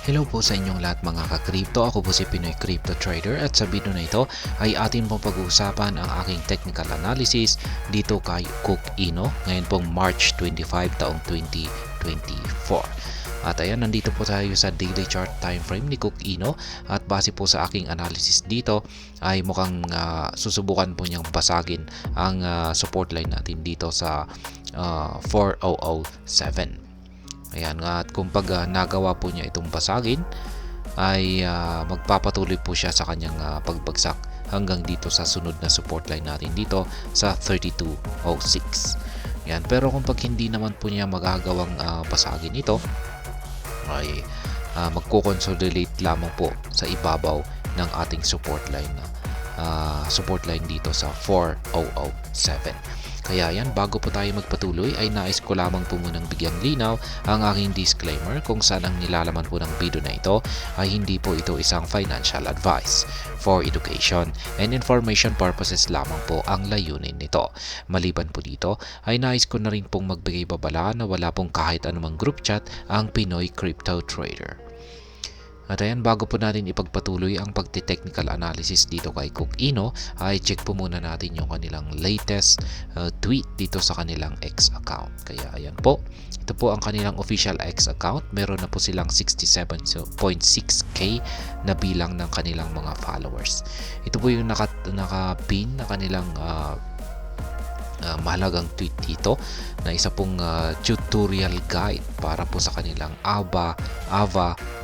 Hello po sa inyong lahat mga ka-crypto. Ako po si Pinoy Crypto Trader at sa video na ito ay atin pong pag-uusapan ang aking technical analysis dito kay Cook Ino ngayon pong March 25 taong 2024. At ayan, nandito po tayo sa daily chart time frame ni Cook Ino at base po sa aking analysis dito ay mukhang susubukan po niyang basagin ang support line natin dito sa 4007. Ayan, at kung nagawa po niya itong basagin ay magpapatuloy po siya sa kanyang pagbagsak hanggang dito sa sunod na support line natin dito sa 3206. Ayan, pero kung hindi naman po niya magagawang basagin ito ay magko-consolidate lamang po sa ibabaw ng ating support line dito sa 4007. Kaya yan, bago po tayo magpatuloy ay nais ko lamang po munang bigyang linaw ang aking disclaimer kung saan ang nilalaman po ng video na ito ay hindi po ito isang financial advice. For education and information purposes lamang po ang layunin nito. Maliban po dito ay nais ko na rin pong magbigay babala na wala pong kahit anumang group chat ang Pinoy Crypto Trader. At ayan, bago po natin ipagpatuloy ang pagti-technical analysis dito kay Cook Ino, ay check po muna natin yung kanilang latest tweet dito sa kanilang X account. Kaya ayan po, ito po ang kanilang official X account. Meron na po silang 67.6k na bilang ng kanilang mga followers. Ito po yung naka-pin na kanilang mahalagang tweet dito na isa pong tutorial guide para po sa kanilang Ava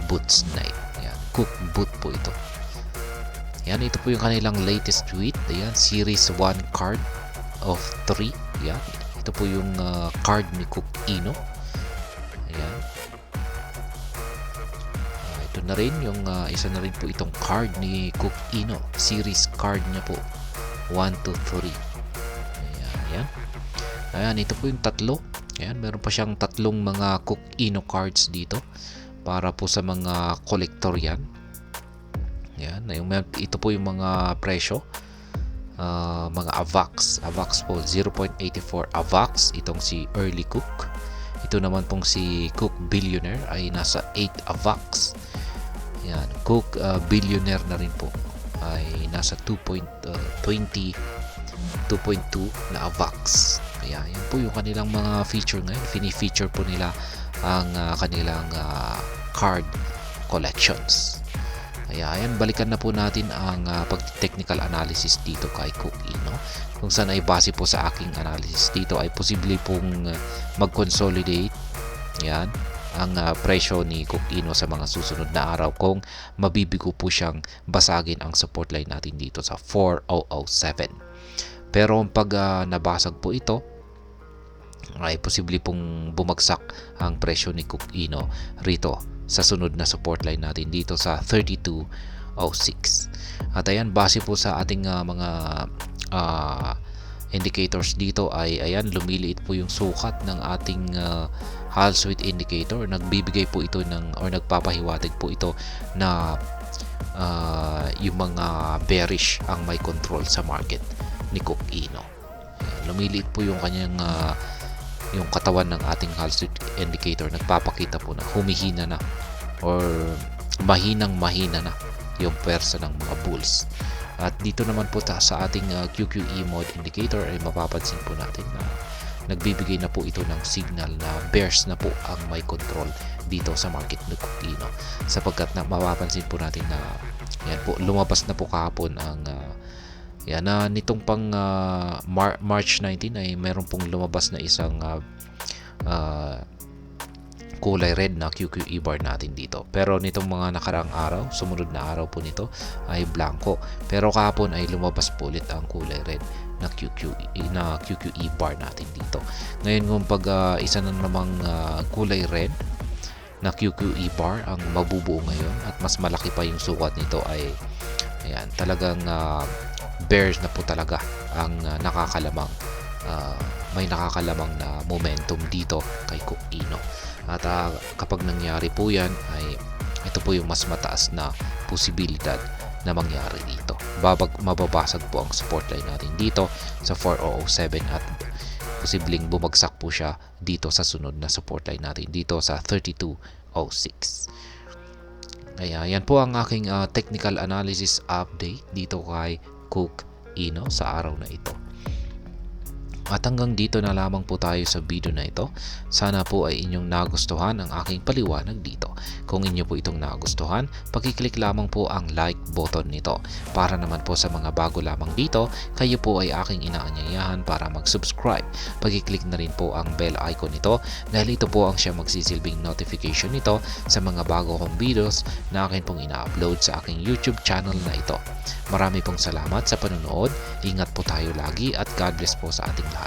Boots Night. Ayan, Cook Boot po ito. Ayan, ito po yung kanilang latest tweet. Ayan, Series 1 card of 3. Ayan, ito po yung card ni Cook Ino. Ayan. Ito na rin yung isa na rin po itong card ni Cook Ino. Series card niya po. 1, 2, 3. Ayan. Ayan, ito po yung tatlo. Ayan, meron pa siyang tatlong mga Cook Ino cards dito para po sa mga collector yan. Ayan, ito po yung mga presyo. Mga AVAX po, 0.84 AVAX. Itong si Early Cook. Ito naman pong si Cook Billionaire ay nasa 8 AVAX. Ayan, Cook Billionaire na rin po ay nasa 2.2 na AVAX. Kaya yan po yung kanilang mga feature ngayon. Fini-feature po nila ang kanilang card collections. Kaya ayan, balikan na po natin ang pag-technical analysis dito kay Cook Ino. Kung saan ay base po sa aking analysis dito ay posible pong mag-consolidate yan ang presyo ni Cook Ino sa mga susunod na araw kung mabibigo po siyang basagin ang support line natin dito sa 4007. Pero pag nabasag po ito ay posible pong bumagsak ang presyo ni Cook Ino rito sa sunod na support line natin dito sa 3206. At ayan, base po sa ating mga indicators dito ay ayan, lumiliit po yung sukat ng ating Hall Sweet indicator. Nagbibigay po ito or nagpapahiwatig po ito na yung mga bearish ang may control sa market ni Cook Ino. Lumiliit po yung kanyang yung katawan ng ating Hall Sweet indicator. Nagpapakita po na humihina na or mahina na yung pwersa ng mga bulls. At dito naman po sa ating QQE mode indicator ay mapapansin po natin na nagbibigay na po ito ng signal na bears na po ang may control dito sa market ni Cook Ino, sapagkat mapapansin po natin na yan po, lumabas na po kahapon ang yan na nitong pang March 19 ay meron pong lumabas na isang kulay red na QQE bar natin dito. Pero nitong mga nakaraang araw, sumunod na araw po nito ay blanco. Pero kahapon ay lumabas po ulit ang kulay red na QQE bar natin dito. Ngayon kung isa na namang kulay red na QQE bar ang mabubuo ngayon at mas malaki pa yung sukat nito ay ayan, talagang bears na po talaga ang may nakakalamang na momentum dito kay Cook Ino. At kapag nangyari po yan ay ito po yung mas mataas na posibilidad na mangyari dito. Mababasag po ang support line natin dito sa 4007 at posibleng bumagsak po siya dito sa sunod na support line natin dito sa 3206. Kaya yan po ang aking technical analysis update dito kay Cook Ino sa araw na ito. At hanggang dito na lamang po tayo sa video na ito. Sana po ay inyong nagustuhan ang aking paliwanag dito. Kung inyo po itong nagustuhan, pakiclick lamang po ang like button nito. Para naman po sa mga bago lamang dito, kayo po ay aking inaanyayahan para mag-subscribe. Pakiclick na rin po ang bell icon nito dahil ito po ang siya magsisilbing notification nito sa mga bago kong videos na akin pong ina-upload sa aking YouTube channel na ito. Marami pong salamat sa panonood. Ingat po tayo lagi at God bless po sa ating lahat.